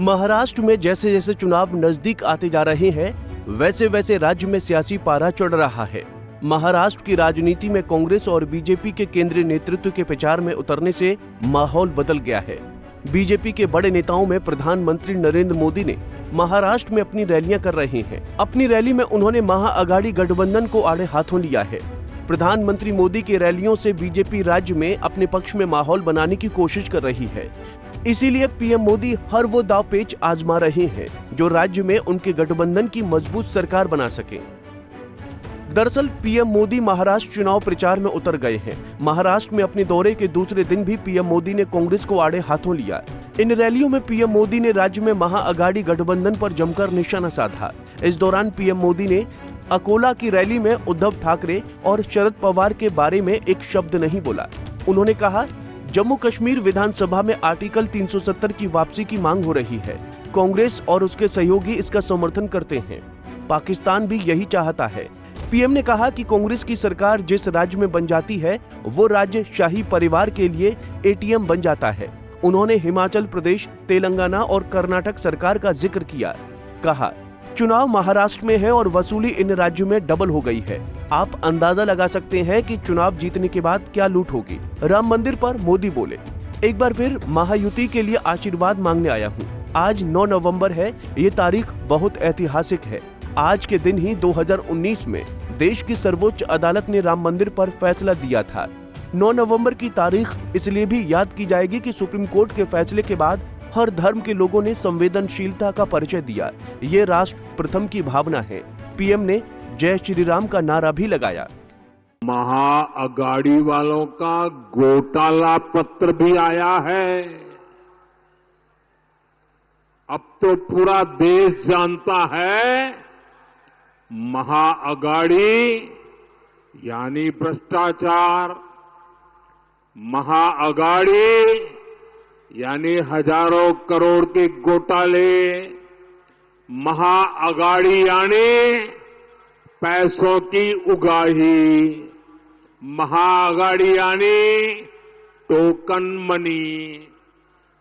महाराष्ट्र में जैसे जैसे चुनाव नजदीक आते जा रहे हैं, वैसे वैसे राज्य में सियासी पारा चढ़ रहा है। महाराष्ट्र की राजनीति में कांग्रेस और बीजेपी के केंद्रीय नेतृत्व के प्रचार में उतरने से माहौल बदल गया है। बीजेपी के बड़े नेताओं में प्रधानमंत्री नरेंद्र मोदी ने महाराष्ट्र में अपनी रैलियां कर रहे हैं। अपनी रैली में उन्होंने महाअघाड़ी गठबंधन को आड़े हाथों लिया है। प्रधानमंत्री मोदी की रैलियों से बीजेपी राज्य में अपने पक्ष में माहौल बनाने की कोशिश कर रही है। इसीलिए पीएम मोदी हर वो दांवपेच आजमा रहे हैं जो राज्य में उनके गठबंधन की मजबूत सरकार बना सके। दरअसल पीएम मोदी महाराष्ट्र चुनाव प्रचार में उतर गए हैं। महाराष्ट्र में अपने दौरे के दूसरे दिन भी पीएम मोदी ने कांग्रेस को आड़े हाथों लिया। इन रैलियों में पीएम मोदी ने राज्य में महाअघाड़ी गठबंधन पर जमकर निशाना साधा। इस दौरान पीएम मोदी ने अकोला की रैली में उद्धव ठाकरे और शरद पवार के बारे में एक शब्द नहीं बोला। उन्होंने कहा, जम्मू कश्मीर विधानसभा में आर्टिकल 370 की वापसी की मांग हो रही है। कांग्रेस और उसके सहयोगी इसका समर्थन करते हैं। पाकिस्तान भी यही चाहता है। पीएम ने कहा कि कांग्रेस की सरकार जिस राज्य में बन जाती है, वो राज्य शाही परिवार के लिए एटीएम बन जाता है। उन्होंने हिमाचल प्रदेश, तेलंगाना और कर्नाटक सरकार का जिक्र किया। कहा, चुनाव महाराष्ट्र में है और वसूली इन राज्यों में डबल हो गई है। आप अंदाजा लगा सकते हैं कि चुनाव जीतने के बाद क्या लूट होगी। राम मंदिर पर मोदी बोले, एक बार फिर महायुति के लिए आशीर्वाद मांगने आया हूँ। आज 9 नवंबर है। ये तारीख बहुत ऐतिहासिक है। आज के दिन ही 2019 में देश की सर्वोच्च अदालत ने राम मंदिर पर फैसला दिया था। 9 नवंबर की तारीख इसलिए भी याद की जाएगी कि सुप्रीम कोर्ट के फैसले के बाद हर धर्म के लोगों ने संवेदनशीलता का परिचय दिया। ये राष्ट्र प्रथम की भावना है। पीएम ने जय श्री राम का नारा भी लगाया। महाअघाड़ी वालों का घोटाला पत्र भी आया है। अब तो पूरा देश जानता है, महाअघाड़ी यानी भ्रष्टाचार, महाअघाड़ी यानी हजारों करोड़ के घोटाले, महाअघाड़ी यानी पैसों की उगाही, महाअघाड़ी यानी टोकन मनी,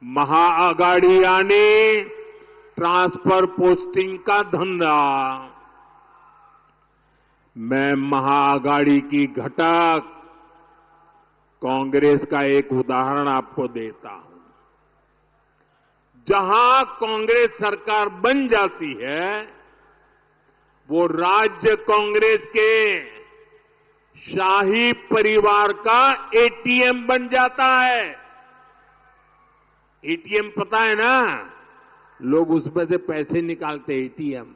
महाअघाड़ी यानी ट्रांसफर पोस्टिंग का धंधा। मैं महाअघाड़ी की घटक कांग्रेस का एक उदाहरण आपको देता हूं। जहां कांग्रेस सरकार बन जाती है, वो राज्य कांग्रेस के शाही परिवार का एटीएम बन जाता है। एटीएम पता है ना, लोग उसमें से पैसे निकालते हैं। एटीएम,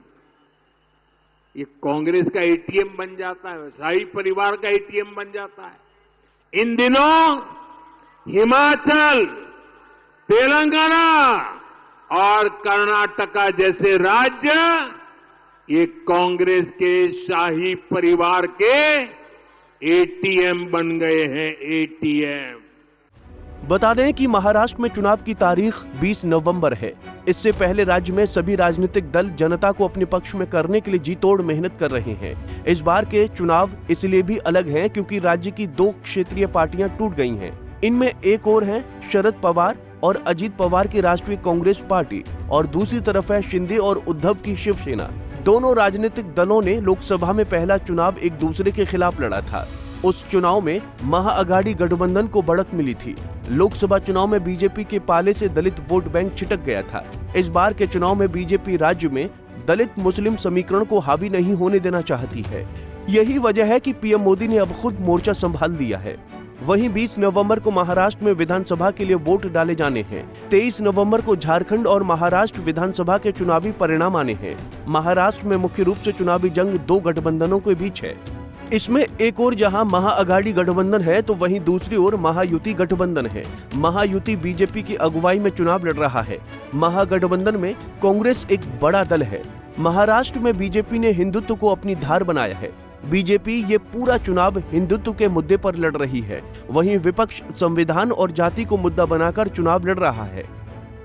ये कांग्रेस का एटीएम बन जाता है, शाही परिवार का एटीएम बन जाता है। इन दिनों हिमाचल, तेलंगाना और कर्नाटका जैसे राज्य ये कांग्रेस के शाही परिवार के एटीएम बन गए हैं। एटीएम। बता दें कि महाराष्ट्र में चुनाव की तारीख 20 नवंबर है। इससे पहले राज्य में सभी राजनीतिक दल जनता को अपने पक्ष में करने के लिए जी तोड़ मेहनत कर रहे हैं। इस बार के चुनाव इसलिए भी अलग हैं क्योंकि राज्य की 2 क्षेत्रीय पार्टियां टूट गई हैं। इनमें एक और है शरद पवार और अजीत पवार की राष्ट्रीय कांग्रेस पार्टी और दूसरी तरफ है शिंदे और उद्धव की शिवसेना। दोनों राजनीतिक दलों ने लोकसभा में पहला चुनाव एक दूसरे के खिलाफ लड़ा था। उस चुनाव में महाअघाड़ी गठबंधन को बढ़त मिली थी। लोकसभा चुनाव में बीजेपी के पाले से दलित वोट बैंक छिटक गया था। इस बार के चुनाव में बीजेपी राज्य में दलित मुस्लिम समीकरण को हावी नहीं होने देना चाहती है। यही वजह है कि पीएम मोदी ने अब खुद मोर्चा संभाल लिया है। वहीं 20 नवंबर को महाराष्ट्र में विधानसभा के लिए वोट डाले जाने हैं। 23 नवंबर को झारखंड और महाराष्ट्र विधानसभा के चुनावी परिणाम आने हैं। महाराष्ट्र में मुख्य रूप से चुनावी जंग 2 गठबंधनों के बीच है। इसमें एक ओर जहां महाअघाड़ी गठबंधन है तो वहीं दूसरी ओर महायुति गठबंधन है। महायुति बीजेपी की अगुवाई में चुनाव लड़ रहा है। महागठबंधन में कांग्रेस एक बड़ा दल है। महाराष्ट्र में बीजेपी ने हिंदुत्व को अपनी धार बनाया है। बीजेपी ये पूरा चुनाव हिंदुत्व के मुद्दे पर लड़ रही है। वहीं विपक्ष संविधान और जाति को मुद्दा बनाकर चुनाव लड़ रहा है।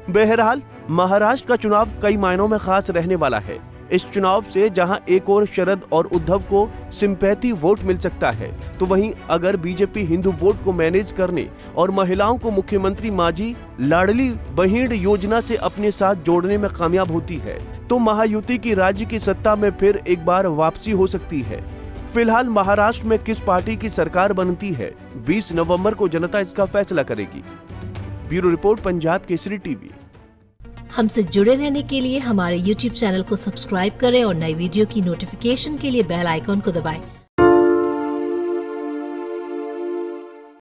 बहरहाल महाराष्ट्र का चुनाव कई मायनों में खास रहने वाला है। इस चुनाव से जहां एक और शरद और उद्धव को सिंपैथी वोट मिल सकता है, तो वहीं अगर बीजेपी हिंदू वोट को मैनेज करने और महिलाओं को मुख्यमंत्री माझी लाडली बहिण योजना से अपने साथ जोड़ने में कामयाब होती है, तो महायुति की राज्य की सत्ता में फिर एक बार वापसी हो सकती है। फिलहाल महाराष्ट्र में किस पार्टी की सरकार बनती है, 20 नवंबर को जनता इसका फैसला करेगी। Bureau report, Punjab Kesari TV. हमसे जुड़े रहने के लिए हमारे YouTube चैनल को सब्सक्राइब करें और नई वीडियो की नोटिफिकेशन के लिए बेल आइकॉन को दबाएं